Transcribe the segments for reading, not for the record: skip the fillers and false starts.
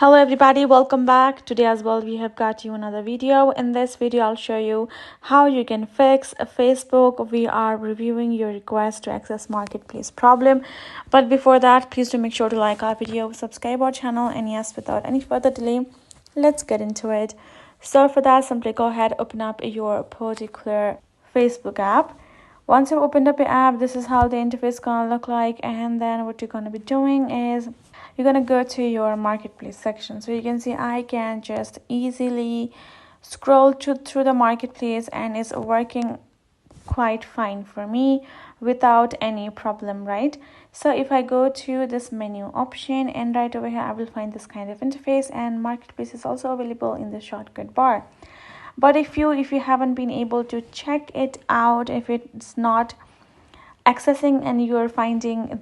Hello everybody, welcome back. Today as well we have got you another video. In this video I'll show you how you can fix a Facebook. We are reviewing your request to access marketplace problem, but before that please do make sure to like our video, subscribe our channel, and yes, without any further delay, let's get into it. So for that, simply go ahead, open up your particular Facebook app. Once you've opened up your app, this is how the interface is gonna look like, and then what you're gonna be doing is you're gonna go to your marketplace section. So you can see I can just easily scroll through the marketplace, and it's working quite fine for me without any problem, right? So if I go to this menu option, and right over here I will find this kind of interface, and marketplace is also available in the shortcut bar. But if you haven't been able to check it out, if it's not accessing and you're finding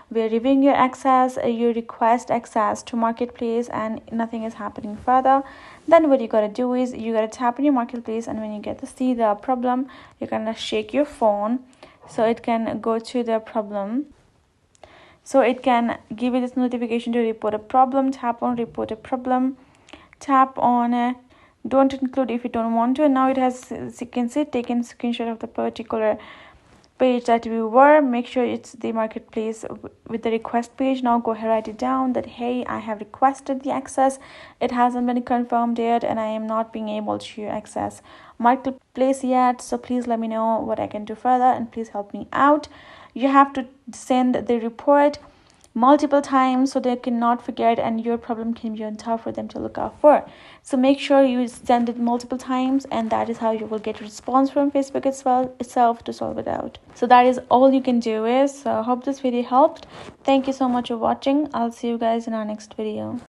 we're reviewing your access, your request access to marketplace, and nothing is happening further, then what you gotta do is you gotta tap on your marketplace, and when you get to see the problem, you're gonna shake your phone so it can go to the problem. So it can give you this notification to report a problem. Tap on report a problem, tap on don't include if you don't want to, and now it has, as you can see, taken screenshot of the particular page that we were. Make sure it's the marketplace with the request page. Now go ahead, write it down that hey, I have requested the access, it hasn't been confirmed yet, and I am not being able to access marketplace yet, so please let me know what I can do further, and please help me out. You have to send the report multiple times so they cannot forget, and your problem can be on top for them to look out for. So make sure you send it multiple times, and that is how you will get a response from Facebook itself to solve it out. So that is all you can do. So I hope this video helped. Thank you so much for watching. I'll see you guys in our next video.